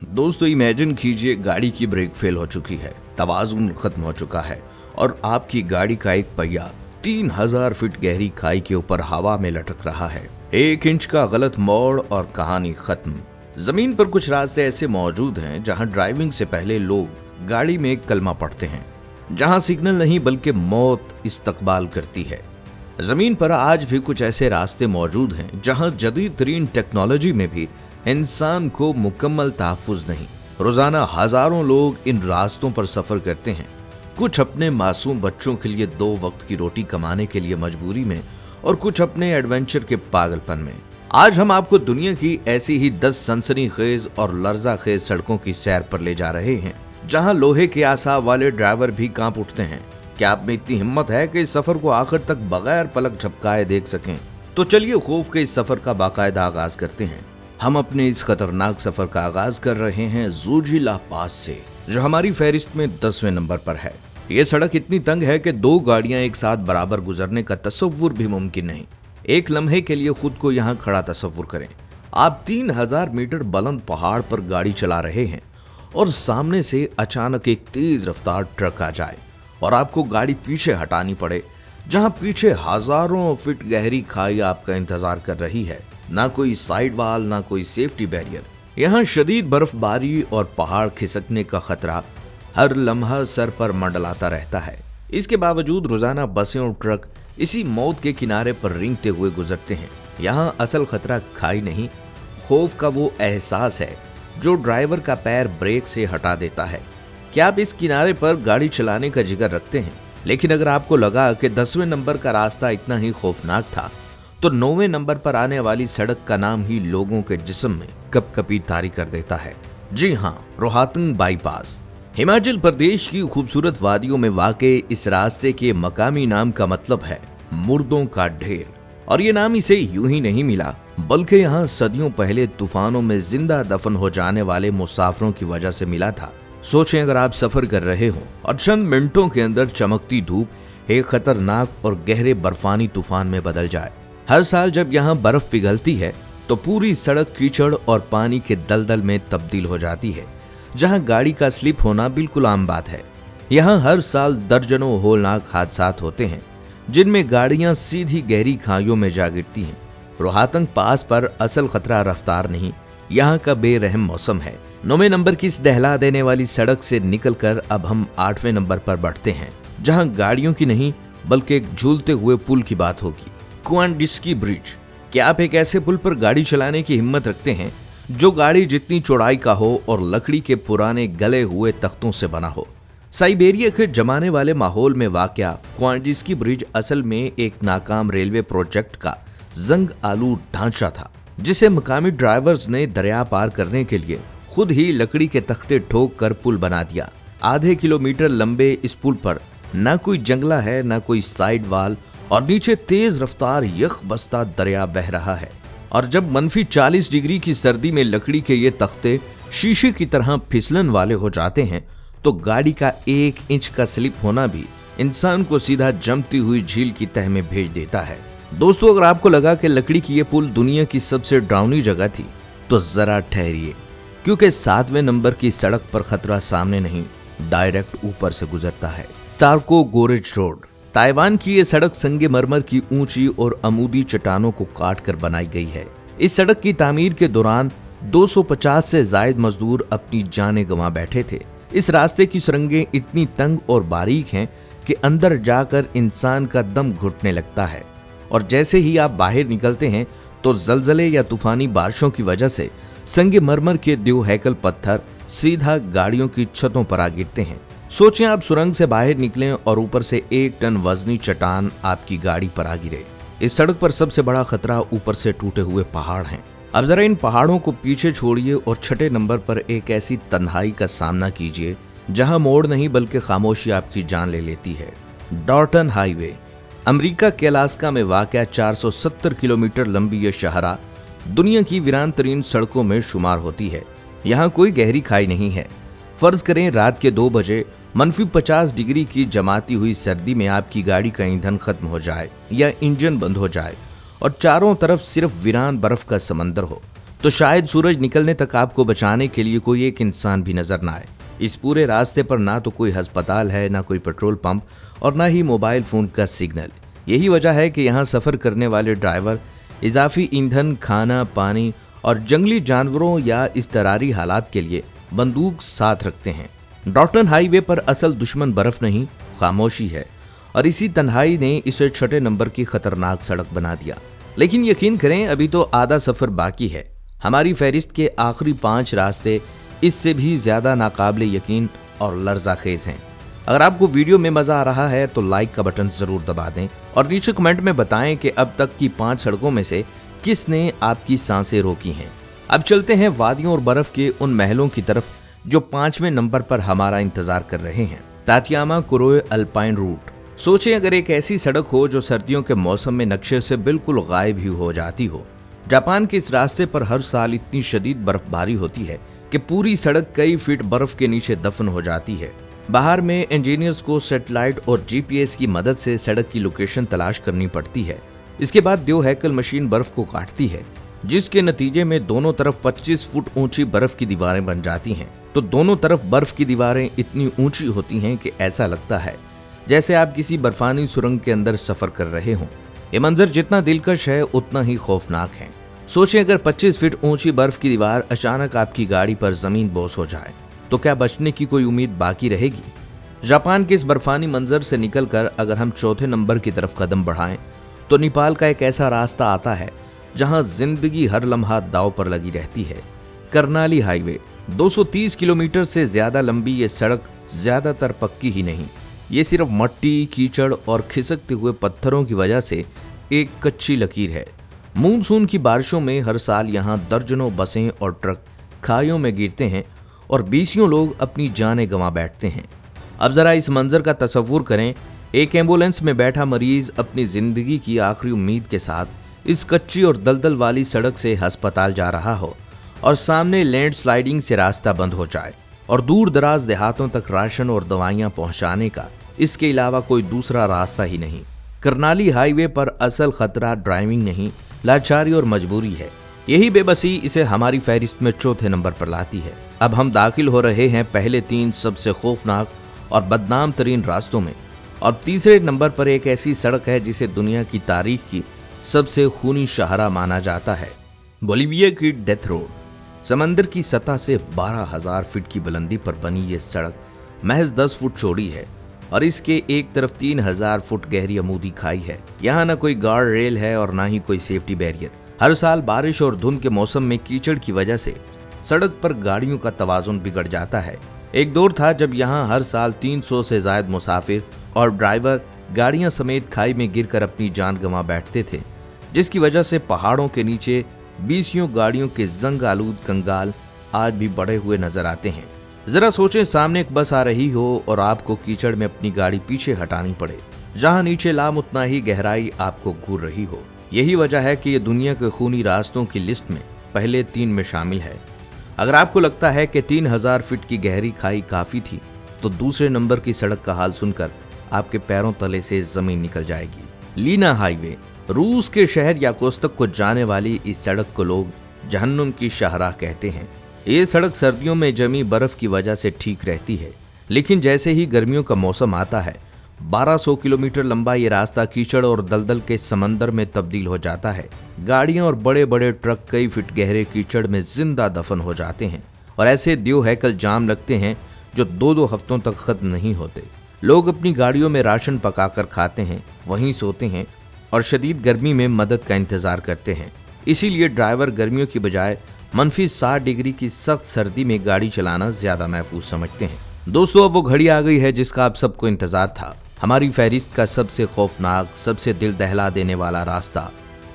दोस्तों इमेजिन कीजिए, गाड़ी की ब्रेक फेल हो चुकी है, तवाज़ुन खत्म हो चुका है और आपकी गाड़ी का एक पहिया 3000 फीट गहरी खाई के ऊपर हवा में लटक रहा है। 1 इंच का गलत मोड़ और कहानी खत्म। जमीन पर कुछ रास्ते ऐसे मौजूद हैं जहां ड्राइविंग से पहले लोग गाड़ी में एक कलमा पढ़ते हैं, जहां सिग्नल नहीं बल्कि मौत इस्तकबाल करती है। जमीन पर आज भी कुछ ऐसे रास्ते मौजूद हैं जहां जदीद तरीन टेक्नोलॉजी में भी इंसान को मुकम्मल तहफ्फुज नहीं। रोजाना हजारों लोग इन रास्तों पर सफर करते हैं, कुछ अपने मासूम बच्चों के लिए 2 वक्त की रोटी कमाने के लिए मजबूरी में और कुछ अपने एडवेंचर के पागलपन में। आज हम आपको दुनिया की ऐसी ही 10 सनसनीखेज और लर्जाखेज सड़कों की सैर पर ले जा रहे हैं जहां लोहे के आसाव वाले ड्राइवर भी कांप उठते हैं। क्या आप में इतनी हिम्मत है कि इस सफर को आखिर तक बगैर पलक झपकाए देख सकें? तो चलिए खौफ के इस सफर का बाकायदा आगाज करते हैं। हम अपने इस खतरनाक सफर का आगाज कर रहे हैं ज़ूजिला पास से, जो हमारी फहरिस्त में 10वें नंबर पर है। ये सड़क इतनी तंग है कि 2 गाड़ियां एक साथ बराबर गुजरने का तसव्वुर भी मुमकिन नहीं। एक लम्हे के लिए खुद को यहाँ खड़ा तसव्वुर करें। आप 3000 मीटर बुलंद पहाड़ पर गाड़ी चला रहे हैं और सामने से अचानक एक तेज रफ्तार ट्रक आ जाए और आपको गाड़ी पीछे हटानी पड़े, जहां पीछे हजारों फीट गहरी खाई आपका इंतजार कर रही है। ना कोई साइड वाल, ना कोई सेफ्टी बैरियर। यहाँ शदीद बर्फबारी और पहाड़ खिसकने का खतरा हर लम्हा सर पर मंडलाता रहता है। इसके बावजूद रोजाना बसें और ट्रक इसी मौत के किनारे पर रेंगते हुए गुजरते हैं। यहाँ असल खतरा खाई नहीं, खौफ का वो एहसास है जो ड्राइवर का पैर ब्रेक से हटा देता है। क्या आप इस किनारे पर गाड़ी चलाने का जिगर रखते हैं? लेकिन अगर आपको लगा कि 10वें नंबर का रास्ता इतना ही खौफनाक था, तो 9वें नंबर पर आने वाली सड़क का नाम ही लोगों के जिस्म में कपकपी तारी कर देता है। जी हाँ, रोहतंग बाईपास। हिमाचल प्रदेश की खूबसूरत वादियों में वाक़े इस रास्ते के मकामी नाम का मतलब है मुर्दों का ढेर। और ये नाम इसे यूं ही नहीं मिला, बल्कि यहाँ सदियों पहले तूफानों में जिंदा दफन हो जाने वाले मुसाफिरों की वजह से मिला था। सोचें, अगर आप सफर कर रहे हो और चंद मिनटों के अंदर चमकती धूप एक खतरनाक और गहरे बर्फानी तूफान में बदल जाए। हर साल जब यहाँ बर्फ पिघलती है तो पूरी सड़क कीचड़ और पानी के दलदल में तब्दील हो जाती है, जहाँ गाड़ी का स्लिप होना बिल्कुल आम बात है। यहाँ हर साल दर्जनों होलनाक हादसात होते हैं, जिनमें गाड़ियां सीधी गहरी खाइयों में जा गिरती हैं। रोहतंग पास पर असल खतरा रफ्तार नहीं, यहाँ का बेरहम मौसम है। 9वें नंबर की इस दहला देने वाली सड़क से निकलकर अब हम 8वें नंबर पर बढ़ते हैं, जहाँ गाड़ियों की नहीं बल्कि एक झूलते हुए पुल की बात होगी, क्वांडिस्की ब्रिज। क्या आप एक ऐसे पुल पर गाड़ी चलाने की हिम्मत रखते हैं जो गाड़ी जितनी चौड़ाई का हो और लकड़ी के पुराने गले हुए तख्तों से बना हो? साइबेरिया के जमाने वाले माहौल में वाक़या क्वांडिस्की ब्रिज असल में एक नाकाम रेलवे प्रोजेक्ट का जंग आलू ढांचा था, जिसे मकामी ड्राइवर्स ने दरिया पार करने के लिए खुद ही लकड़ी के तख्ते ठोक कर पुल बना दिया। आधे किलोमीटर लंबे इस पुल पर ना कोई जंगला है, ना कोई साइड वाल, और नीचे तेज रफ्तार यख बसता दरिया बह रहा है। और जब -40 डिग्री की सर्दी में लकड़ी के ये तख्ते शीशे की तरह फिसलन वाले हो जाते हैं, तो गाड़ी का 1 इंच का स्लिप होना भी इंसान को सीधा जमती हुई झील की तह में भेज देता है। दोस्तों, अगर आपको लगा कि लकड़ी की ये पुल दुनिया की सबसे डरावनी जगह थी, तो जरा ठहरिए, क्योंकि 7वें नंबर की सड़क पर खतरा सामने नहीं, डायरेक्ट ऊपर से गुजरता है। तार्को गोरेज रोड। ताइवान की ये सड़क संगमरमर की ऊंची और अमूदी चट्टानों को काट कर बनाई गई है। इस सड़क की तामीर के दौरान 250 से जायद मजदूर अपनी जानें गंवा बैठे थे। इस रास्ते की सुरंगें इतनी तंग और बारीक हैं कि अंदर जाकर इंसान का दम घुटने लगता है, और जैसे ही आप बाहर निकलते हैं तो जलजले या तूफानी बारिशों की वजह से संगमरमर के देव हैकल पत्थर सीधा गाड़ियों की छतों पर आ गिरते हैं। सोचें, आप सुरंग से बाहर निकलें और ऊपर से 1 टन वजनी चट्टान आपकी गाड़ी पर आ गिरे। इस सड़क पर सबसे बड़ा खतरा ऊपर से टूटे हुए पहाड़ हैं। अब जरा इन पहाड़ों को पीछे छोड़िए और 6ठे नंबर पर एक ऐसी तन्हाई का सामना कीजिए जहां मोड़ नहीं बल्कि खामोशी आपकी जान ले लेती है। डॉर्टन हाईवे। अमेरिका के अलास्का में वाक़या 470 किलोमीटर लंबी यह शाहरा दुनिया की वीरान तरीन सड़कों में शुमार होती है। यहाँ कोई गहरी खाई नहीं है। फर्ज करें रात के 2 बजे -50 डिग्री की जमाती हुई सर्दी में आपकी गाड़ी का ईंधन खत्म हो जाए या इंजन बंद हो जाए और चारों तरफ सिर्फ वीरान बर्फ का समंदर हो, तो शायद सूरज निकलने तक आपको बचाने के लिए कोई एक इंसान भी नजर ना आए। इस पूरे रास्ते पर ना तो कोई अस्पताल है, ना कोई पेट्रोल पंप और ना ही मोबाइल फोन का सिग्नल। यही वजह है कि यहाँ सफर करने वाले ड्राइवर इजाफी ईंधन, खाना, पानी और जंगली जानवरों या इज़्तिरारी हालात के लिए बंदूक साथ रखते हैं। डॉल्टन हाईवे पर असल दुश्मन बर्फ नहीं, खामोशी है, और इसी तन्हाई ने इसे 6 नंबर की खतरनाक सड़क बना दिया। लेकिन यकीन करें, अभी तो आधा सफर बाकी है। हमारी फहरिस्त के आखिरी 5 रास्ते इससे भी ज्यादा नाकाबिले यकीन और लर्ज़ाखेज हैं। अगर आपको वीडियो में मजा आ रहा है तो लाइक का बटन जरूर दबा दें और नीचे कमेंट में बताएं कि अब तक की 5 सड़कों में से किसने आपकी सांसें रोकी हैं। अब चलते हैं वादियों और बर्फ के उन महलों की तरफ जो 5वें नंबर पर हमारा इंतजार कर रहे हैं। तातियामा कुरोए अल्पाइन रूट। सोचें अगर एक ऐसी सड़क हो जो सर्दियों के मौसम में नक्शे से बिल्कुल गायब ही हो जाती हो। जापान के इस रास्ते पर हर साल इतनी शदीद बर्फबारी होती है कि पूरी सड़क कई फीट बर्फ के नीचे दफन हो जाती है। बाहर में इंजीनियर्स को सैटेलाइट और जीपीएस की मदद से सड़क की लोकेशन तलाश करनी पड़ती है। इसके बाद देव हैकल मशीन बर्फ को काटती है, जिसके नतीजे में दोनों तरफ 25 फुट ऊंची बर्फ की दीवारें बन जाती हैं। तो दोनों तरफ बर्फ की दीवारें इतनी ऊंची होती हैं कि ऐसा लगता है जैसे आप किसी बर्फानी सुरंग के अंदर सफर कर रहे हों। ये मंजर जितना दिलकश है उतना ही खौफनाक है। सोचें अगर 25 फीट ऊंची बर्फ की दीवार अचानक आपकी गाड़ी पर जमीन बोस हो जाए तो क्या बचने की कोई उम्मीद बाकी रहेगी? जापान के इस बर्फानी मंजर से निकलकर अगर हम 4थे नंबर की तरफ कदम बढ़ाएं तो नेपाल का एक ऐसा रास्ता आता है जहां जिंदगी हर लम्हा दांव पर लगी रहती है। कर्णाली हाईवे। 230 किलोमीटर से ज्यादा लंबी ये सड़क ज्यादातर पक्की ही नहीं, ये सिर्फ मट्टी, कीचड़ और खिसकते हुए पत्थरों की वजह से एक कच्ची लकीर है। मानसून की बारिशों में हर साल यहाँ दर्जनों बसें और ट्रक खाइयों में गिरते हैं और बीसियों लोग अपनी जानें गंवा बैठते हैं। अब जरा इस मंजर का तसव्वुर करें, एक एम्बुलेंस में बैठा मरीज अपनी जिंदगी की आखिरी उम्मीद के साथ इस कच्ची और दलदल वाली सड़क से अस्पताल जा रहा हो और सामने लैंडस्लाइडिंग से रास्ता बंद हो जाए और दूर दराज देहातों तक राशन और दवाइयां पहुंचाने का इसके अलावा कोई दूसरा रास्ता ही नहीं। कर्णाली हाईवे पर असल खतरा ड्राइविंग नहीं, लाचारी और मजबूरी है। यही बेबसी इसे हमारी फहरिस्त में 4थे नंबर पर लाती है। अब हम दाखिल हो रहे हैं पहले 3 सबसे खौफनाक और बदनाम तरीन रास्तों में, और तीसरे नंबर पर एक ऐसी सड़क है जिसे दुनिया की तारीख की सबसे खूनी शाहरा माना जाता है, बोलिविया की डेथ रोड। समंदर की सतह से 12,000 फीट की बुलंदी पर बनी ये सड़क महज 10 फुट चौड़ी है और इसके एक तरफ 3,000 फुट गहरी अमूदी खाई है। यहाँ न कोई गार्ड रेल है और ना ही कोई सेफ्टी बैरियर। हर साल बारिश और धुंध के मौसम में कीचड़ की वजह से सड़क पर गाड़ियों का तवाजुन बिगड़ जाता है। एक दौर था जब यहाँ हर साल 300 से ज्यादा मुसाफिर और ड्राइवर गाड़ियां समेत खाई में गिरकर अपनी जान गंवा बैठते थे, जिसकी वजह से पहाड़ों के नीचे बीसियों गाड़ियों के जंग आलूद कंगाल आज भी बढ़े हुए नजर आते हैं। जरा सोचें, सामने एक बस आ रही हो और आपको कीचड़ में अपनी गाड़ी पीछे हटानी पड़े, जहां नीचे लामुतना ही गहराई आपको घूर रही हो। यही वजह है कि ये दुनिया के खूनी रास्तों की लिस्ट में पहले 3 में शामिल है। अगर आपको लगता है कि 3,000 फीट की गहरी खाई काफी थी, तो दूसरे नंबर की सड़क का हाल सुनकर आपके पैरों तले से जमीन निकल जाएगी। लीना हाईवे। रूस के शहर याकोत्स्क को जाने वाली इस सड़क को लोग जहन्नुम की शाहराह कहते हैं। ये सड़क सर्दियों में जमी बर्फ की वजह से ठीक रहती है, लेकिन जैसे ही गर्मियों का मौसम आता है 1200 किलोमीटर लंबा ये रास्ता कीचड़ और दलदल के समंदर में तब्दील हो जाता है। गाड़ियां और बड़े बड़े ट्रक कई फीट गहरे कीचड़ में जिंदा दफन हो जाते हैं और ऐसे देव हैकल जाम लगते हैं जो 2-2 हफ्तों तक खत्म नहीं होते। लोग अपनी गाड़ियों में राशन पकाकर खाते हैं, वहीं सोते हैं और शदीद गर्मी में मदद का इंतजार करते हैं। इसीलिए ड्राइवर गर्मियों की बजाय -60 डिग्री की सख्त सर्दी में गाड़ी चलाना ज्यादा महफूज समझते हैं। दोस्तों, अब वो घड़ी आ गई है जिसका आप सबको इंतजार था, हमारी फहरिस्त का सबसे खौफनाक, सबसे दिल दहला देने वाला रास्ता।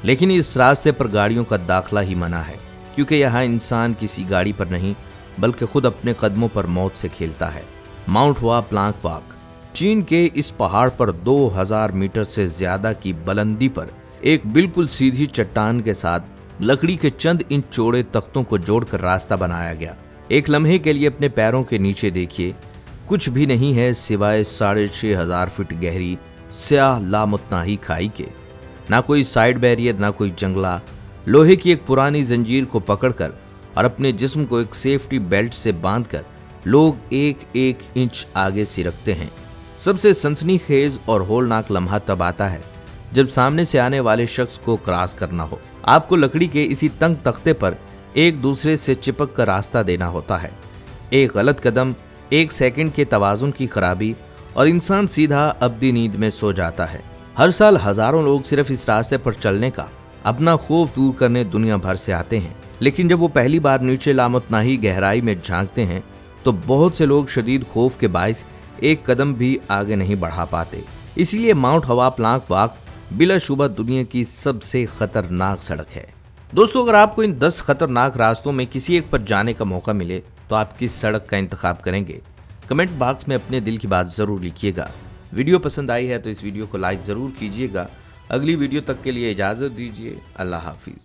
लेकिन इस रास्ते पर गाड़ियों का दाखला ही मना है, क्योंकि यहाँ इंसान किसी गाड़ी पर नहीं बल्कि खुद अपने कदमों पर मौत से खेलता है। माउंट हुआ प्लांक वाक। चीन के इस पहाड़ पर 2000 मीटर से ज्यादा की बुलंदी पर एक बिल्कुल सीधी चट्टान के साथ लकड़ी के चंद इंच चौड़े तख्तों को जोड़कर रास्ता बनाया गया। एक लम्हे के लिए अपने पैरों के नीचे देखिए, कुछ भी नहीं है सिवाय 6500 फीट गहरी स्याह लामुतनाही खाई के। ना कोई साइड बैरियर, ना कोई जंगला, लोहे की एक पुरानी जंजीर को पकड़कर और अपने जिस्म को एक सेफ्टी बेल्ट से बांधकर लोग एक एक इंच आगे सिरकते हैं। सबसे सनसनीखेज और होलनाक लम्हा तब आता है जब सामने से आने वाले शख्स को क्रॉस करना हो। आपको लकड़ी के इसी तंग तख्ते पर एक दूसरे से चिपक कर रास्ता देना होता है। एक गलत कदम, एक सेकंड के तवाजुन की खराबी और इंसान सीधा अब्दी नींद में सो जाता है। हर साल हजारों लोग सिर्फ इस रास्ते पर चलने का अपना खौफ दूर करने दुनिया भर से आते हैं, लेकिन जब वो पहली बार नीचे लामतनाही गहराई में झांकते हैं तो बहुत से लोग शदीद खौफ के बाइस एक कदम भी आगे नहीं बढ़ा पाते। इसीलिए माउंट हवा प्लांक वाक बिलाशुबा दुनिया की सबसे खतरनाक सड़क है। दोस्तों, अगर आपको इन 10 खतरनाक रास्तों में किसी एक पर जाने का मौका मिले तो आप किस सड़क का इंतखाब करेंगे? कमेंट बॉक्स में अपने दिल की बात जरूर लिखिएगा। वीडियो पसंद आई है तो इस वीडियो को लाइक जरूर कीजिएगा। अगली वीडियो तक के लिए इजाजत दीजिए। अल्लाह हाफिज।